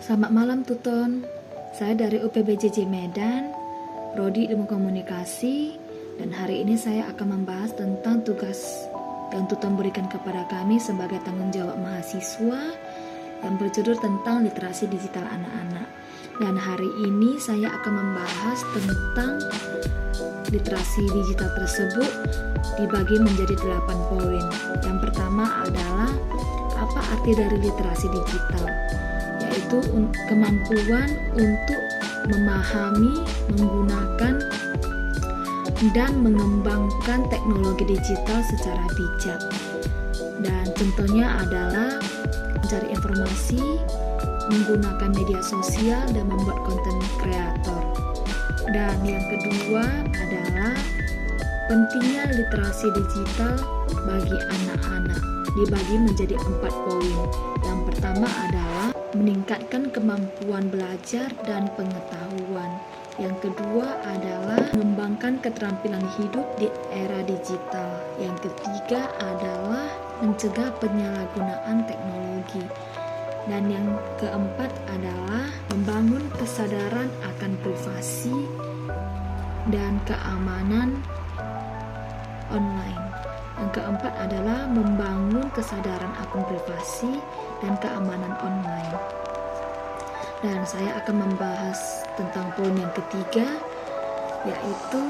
Selamat malam Tuton, saya dari UPBJJ Medan, Prodi Ilmu Komunikasi, dan hari ini saya akan membahas tentang tugas yang Tuton berikan kepada kami sebagai tanggung jawab mahasiswa yang berjudul tentang literasi digital anak-anak. Dan hari ini saya akan membahas tentang literasi digital tersebut dibagi menjadi 8 poin. Yang pertama adalah apa arti dari literasi digital, yaitu kemampuan untuk memahami, menggunakan, dan mengembangkan teknologi digital secara bijak. Dan contohnya adalah mencari informasi, menggunakan media sosial, dan membuat konten kreator. Dan yang kedua adalah pentingnya literasi digital bagi anak-anak, dibagi menjadi 4 poin. Yang pertama adalah meningkatkan kemampuan belajar dan pengetahuan. Yang kedua adalah mengembangkan keterampilan hidup di era digital. Yang ketiga adalah mencegah penyalahgunaan teknologi. Dan yang keempat adalah membangun kesadaran akan privasi dan keamanan online. Yang keempat adalah membangun kesadaran akan privasi dan keamanan online. Dan saya akan membahas tentang poin yang ketiga, yaitu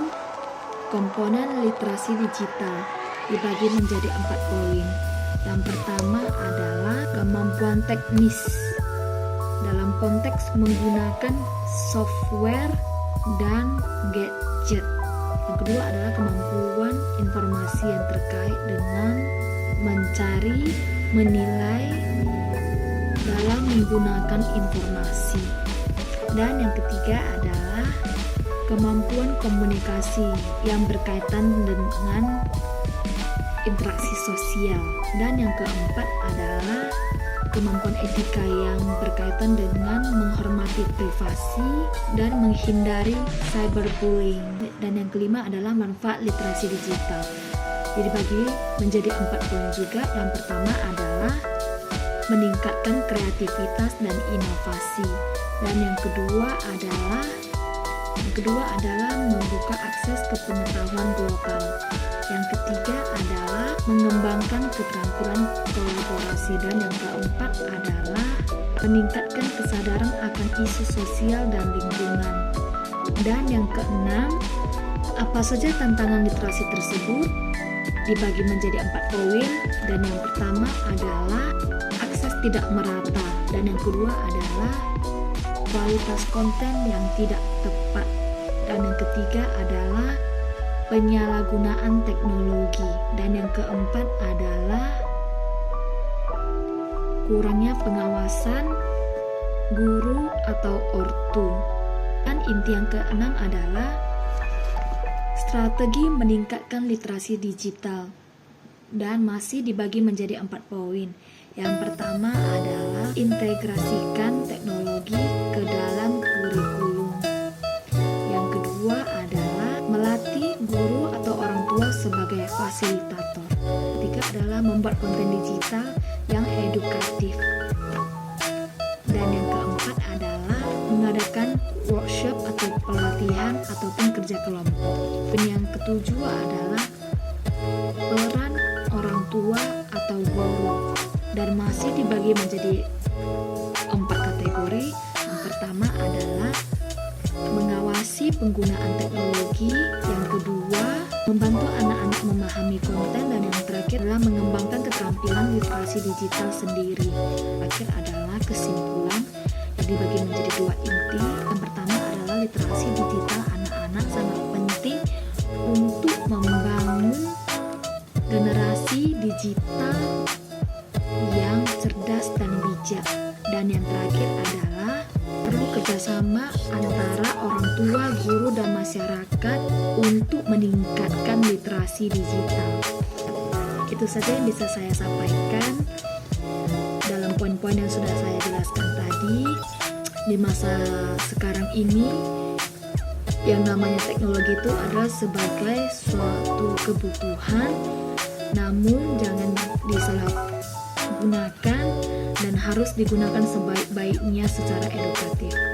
komponen literasi digital dibagi menjadi 4 poin. Yang pertama adalah kemampuan teknis dalam konteks menggunakan software dan gadget. Yang kedua adalah kemampuan informasi yang terkait dengan mencari, menilai dalam menggunakan informasi. Dan yang ketiga adalah kemampuan komunikasi yang berkaitan dengan interaksi sosial. Dan yang keempat adalah kemampuan etika yang berkaitan dengan menghormati privasi dan menghindari cyberbullying. Dan yang kelima adalah manfaat literasi digital. Jadi bagi menjadi 4 poin juga. Yang pertama adalah meningkatkan kreativitas dan inovasi. Dan yang kedua adalah membuka akses ke pengetahuan global. Yang ketiga adalah mengembangkan keterampilan kolaborasi. Dan yang keempat adalah meningkatkan kesadaran akan isu sosial dan lingkungan. Dan yang keenam, apa saja tantangan literasi tersebut dibagi menjadi 4 poin. Dan yang pertama adalah akses tidak merata. Dan yang kedua adalah kualitas konten yang tidak tepat. Dan yang ketiga adalah penyalahgunaan teknologi. Dan yang keempat adalah kurangnya pengawasan guru atau ortu. Dan inti yang keenam adalah strategi meningkatkan literasi digital. Dan masih dibagi menjadi 4 poin. Yang pertama adalah integrasikan teknologi ke dalam kurikulum. Yang kedua adalah melatih guru atau orang tua sebagai fasilitator. Ketiga adalah membuat konten digital yang edukatif. Dan yang keempat adalah mengadakan workshop atau pelatihan ataupun kerja kelompok. Dan yang ketujuh adalah peran orang tua atau guru. Dan masih dibagi menjadi 4 kategori. Yang pertama adalah mengawasi penggunaan teknologi. Yang kedua, membantu anak-anak memahami konten. Dan yang terakhir adalah mengembangkan keterampilan literasi digital sendiri. Akhir adalah kesimpulan yang dibagi menjadi 2 inti. Yang pertama adalah literasi digital anak-anak sangat penting untuk membangun generasi digital yang cerdas dan bijak. Dan yang terakhir adalah perlu kerjasama antara orang tua, guru, dan masyarakat untuk meningkatkan literasi digital. Itu saja yang bisa saya sampaikan dalam poin-poin yang sudah saya jelaskan tadi. Di masa sekarang ini, yang namanya teknologi itu adalah sebagai suatu kebutuhan, namun jangan disalahgunakan dan harus digunakan sebaik-baiknya secara edukatif.